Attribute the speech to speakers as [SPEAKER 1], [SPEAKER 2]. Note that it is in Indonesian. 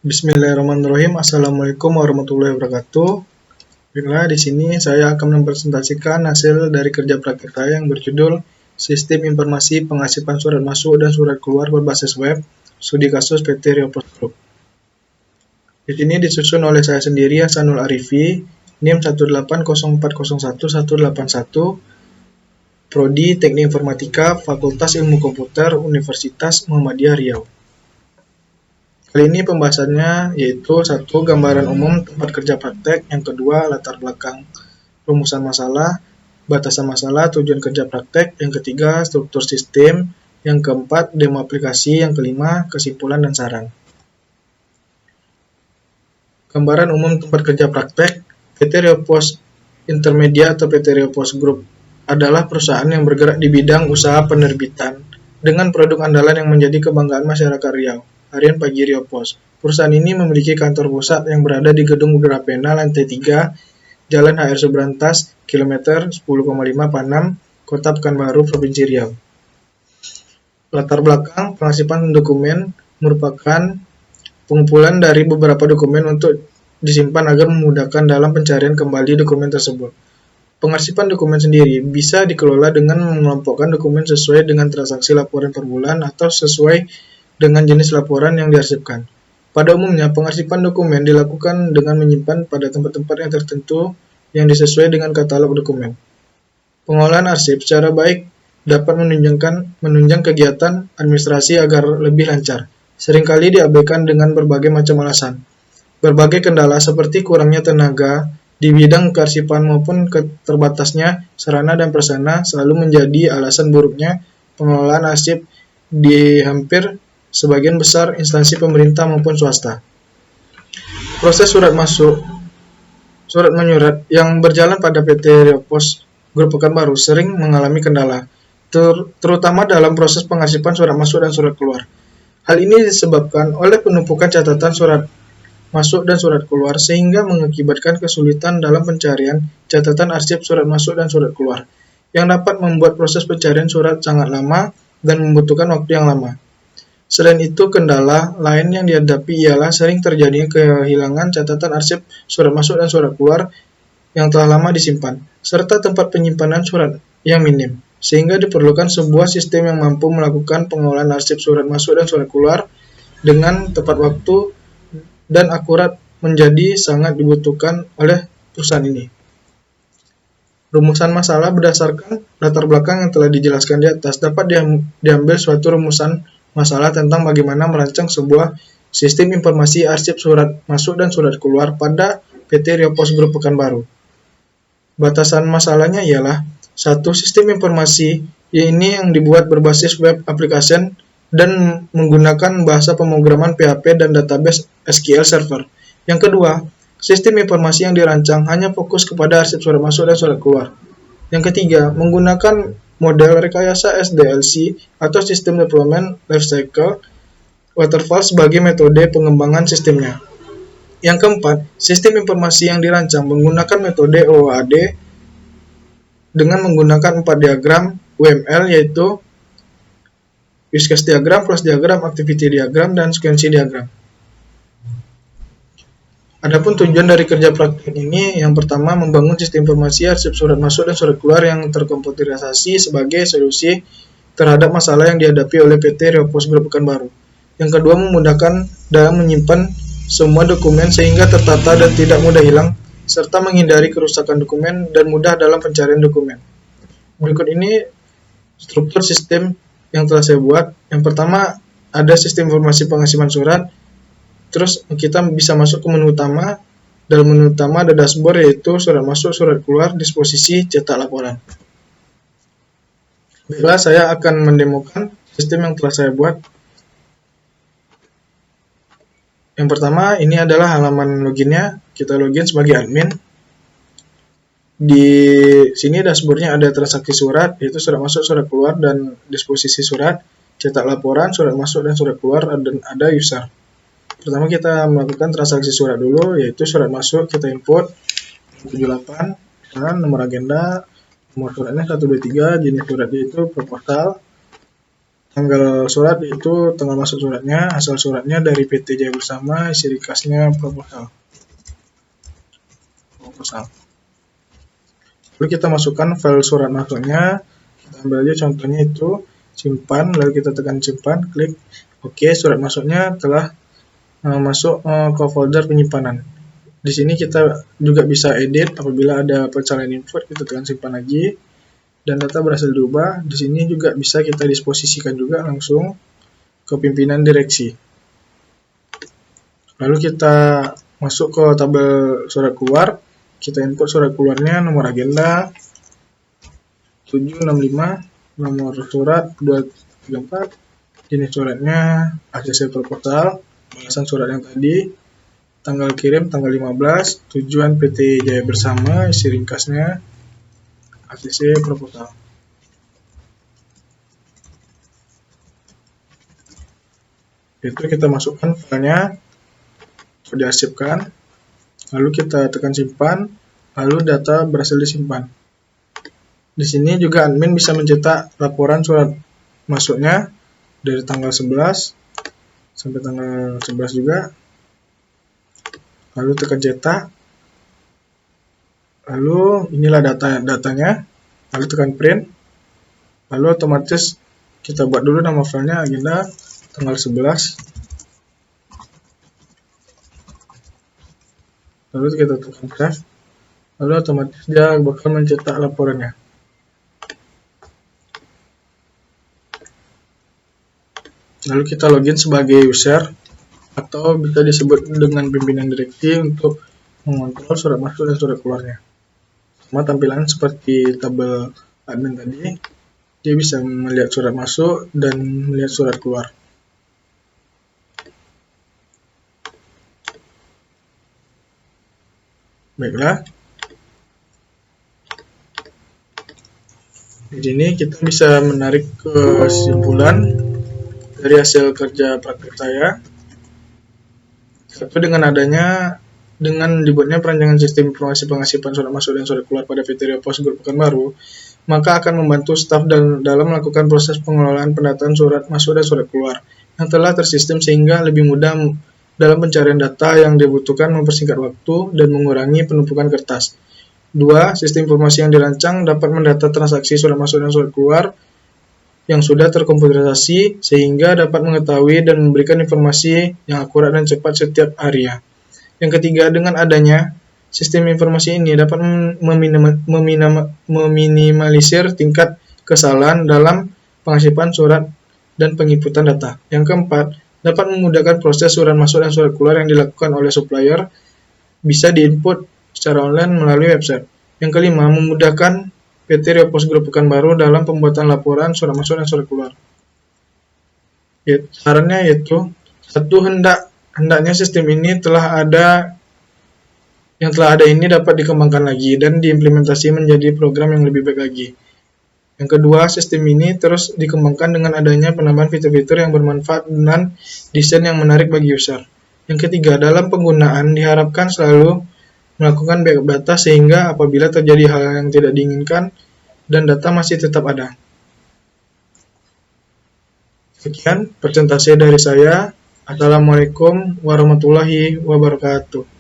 [SPEAKER 1] Bismillahirrahmanirrahim. Assalamualaikum warahmatullahi wabarakatuh. Baiklah, di sini saya akan mempresentasikan hasil dari kerja praktek saya yang berjudul Sistem Informasi Pengasipan Surat Masuk dan Surat Keluar berbasis web, studi kasus PT Rio Pos Group. Di sini disusun oleh saya sendiri, Hasanul Arifi, NIM 180401181, Prodi Teknik Informatika, Fakultas Ilmu Komputer, Universitas Muhammadiyah Riau. Kali ini pembahasannya yaitu satu, gambaran umum tempat kerja praktek, yang kedua, latar belakang rumusan masalah, batasan masalah, tujuan kerja praktek, yang ketiga, struktur sistem, yang keempat, demo aplikasi, yang kelima, kesimpulan dan saran. Gambaran umum tempat kerja praktek, PT Rio Pos Intermedia atau PT Rio Pos Group adalah perusahaan yang bergerak di bidang usaha penerbitan dengan produk andalan yang menjadi kebanggaan masyarakat Riau. Harian Pagi Rio Pos. Perusahaan ini memiliki kantor pusat yang berada di Gedung Udara Pena, lantai 3, Jalan HR Subrantas, kilometer 10,5 Panam, Kota Pekanbaru, Provinsi Riau. Latar belakang pengasipan dokumen merupakan pengumpulan dari beberapa dokumen untuk disimpan agar memudahkan dalam pencarian kembali dokumen tersebut. Pengarsipan dokumen sendiri bisa dikelola dengan mengelompokkan dokumen sesuai dengan transaksi laporan per bulan atau sesuai dengan jenis laporan yang diarsipkan. Pada umumnya, pengarsipan dokumen dilakukan dengan menyimpan pada tempat-tempat yang tertentu yang disesuai dengan katalog dokumen. Pengolahan arsip secara baik dapat menunjang kegiatan administrasi agar lebih lancar. Seringkali diabaikan dengan berbagai macam alasan. Berbagai kendala seperti kurangnya tenaga di bidang kearsipan maupun terbatasnya sarana dan prasarana selalu menjadi alasan buruknya pengelolaan arsip di hampir sebagian besar instansi pemerintah maupun swasta. Proses surat menyurat yang berjalan pada PT Rio Pos Group Pekanbaru sering mengalami kendala, terutama dalam proses pengarsipan surat masuk dan surat keluar. Hal ini disebabkan oleh penumpukan catatan surat masuk dan surat keluar sehingga mengakibatkan kesulitan dalam pencarian catatan arsip surat masuk dan surat keluar, yang dapat membuat proses pencarian surat sangat lama dan membutuhkan waktu yang lama. Selain itu, kendala lain yang dihadapi ialah sering terjadinya kehilangan catatan arsip surat masuk dan surat keluar yang telah lama disimpan, serta tempat penyimpanan surat yang minim, sehingga diperlukan sebuah sistem yang mampu melakukan pengolahan arsip surat masuk dan surat keluar dengan tepat waktu dan akurat menjadi sangat dibutuhkan oleh perusahaan ini. Rumusan masalah berdasarkan latar belakang yang telah dijelaskan di atas dapat diambil suatu rumusan masalah tentang bagaimana merancang sebuah sistem informasi arsip surat masuk dan surat keluar pada PT Rio Pos Group Pekanbaru. Batasan masalahnya ialah satu, sistem informasi ini yang dibuat berbasis web application dan menggunakan bahasa pemrograman PHP dan database SQL Server. Yang kedua, sistem informasi yang dirancang hanya fokus kepada arsip surat masuk dan surat keluar. Yang ketiga, menggunakan model rekayasa SDLC atau System Development Lifecycle Waterfall sebagai metode pengembangan sistemnya. Yang keempat, sistem informasi yang dirancang menggunakan metode OOAD dengan menggunakan 4 diagram UML, yaitu use case diagram, flows diagram, activity diagram, dan sequence diagram. Adapun tujuan dari kerja praktek ini, yang pertama, membangun sistem informasi arsip surat masuk dan surat keluar yang terkomputerisasi sebagai solusi terhadap masalah yang dihadapi oleh PT Rio Pos Group Pekanbaru. Yang kedua, memudahkan dalam menyimpan semua dokumen sehingga tertata dan tidak mudah hilang, serta menghindari kerusakan dokumen dan mudah dalam pencarian dokumen. Berikut ini struktur sistem yang telah saya buat. Yang pertama, ada sistem informasi pengasipan surat. Terus kita bisa masuk ke menu utama. Dalam menu utama ada dashboard, yaitu surat masuk, surat keluar, disposisi, cetak laporan. Baiklah, saya akan mendemokan sistem yang telah saya buat. Yang pertama, ini adalah halaman loginnya. Kita login sebagai admin. Di sini dashboardnya ada transaksi surat, yaitu surat masuk, surat keluar, dan disposisi surat, cetak laporan, surat masuk, dan surat keluar, dan ada user. Pertama kita melakukan transaksi surat dulu, yaitu surat masuk kita input 78, nomor agenda, nomor suratnya 123, jenis suratnya itu proposal, Tanggal surat itu tanggal masuk suratnya, asal suratnya dari PT Jaya Bersama, isi ringkasnya proposal. Lalu kita masukkan file surat masuknya, kita ambil aja contohnya itu, simpan, lalu kita tekan simpan, klik OK, surat masuknya telah masuk ke folder penyimpanan. Di sini kita juga bisa edit apabila ada pencarian input, kita tekan simpan lagi, dan data berhasil diubah. Di sini juga bisa kita disposisikan juga langsung ke pimpinan direksi. Lalu kita masuk ke tabel surat keluar, kita input surat keluarnya, nomor agenda 765, nomor surat 234, jenis suratnya ACC proposal, balasan surat yang tadi, tanggal kirim tanggal 15, tujuan PT Jaya Bersama, isi ringkasnya ACC proposal. Itu kita masukkan filenya, diarsipkan, lalu kita tekan simpan, lalu data berhasil disimpan. Di sini juga admin bisa mencetak laporan surat masuknya dari tanggal 11 sampai tanggal 11 juga. Lalu tekan cetak. Lalu inilah datanya. Lalu tekan print. Lalu otomatis kita buat dulu nama filenya agenda tanggal 11. Lalu kita tekan save. Lalu otomatis dia bakal mencetak laporannya. Lalu kita login sebagai user atau bisa disebut dengan pimpinan direksi untuk mengontrol surat masuk dan surat keluarnya. Sama tampilan seperti tabel admin tadi, dia bisa melihat surat masuk dan melihat surat keluar. Baiklah. Di sini kita bisa menarik kesimpulan dari hasil kerja praktik saya. Satu, dengan dibuatnya perancangan sistem informasi pengasipan surat masuk dan surat keluar pada PT Rio Pos Grup Pekanbaru, maka akan membantu staf dalam melakukan proses pengelolaan pendataan surat masuk dan surat keluar yang telah tersistem sehingga lebih mudah dalam pencarian data yang dibutuhkan, mempersingkat waktu, dan mengurangi penumpukan kertas. 2. Sistem informasi yang dirancang dapat mendata transaksi surat masuk dan surat keluar yang sudah terkomputerisasi sehingga dapat mengetahui dan memberikan informasi yang akurat dan cepat setiap harinya. Yang ketiga, dengan adanya sistem informasi ini dapat meminimalisir tingkat kesalahan dalam pengasipan surat dan penginputan data. Yang keempat, dapat memudahkan proses surat masuk dan surat keluar yang dilakukan oleh supplier, bisa diinput secara online melalui website. Yang kelima, memudahkan PT Rio Pos Grup Pekanbaru dalam pembuatan laporan surat masuk dan surat keluar. Sarannya yaitu, 1. Hendaknya sistem ini yang telah ada ini dapat dikembangkan lagi dan diimplementasi menjadi program yang lebih baik lagi. Yang kedua, sistem ini terus dikembangkan dengan adanya penambahan fitur-fitur yang bermanfaat dan desain yang menarik bagi user. Yang ketiga, dalam penggunaan diharapkan selalu melakukan backup data sehingga apabila terjadi hal yang tidak diinginkan dan data masih tetap ada. Sekian presentasi dari saya. Assalamualaikum warahmatullahi wabarakatuh.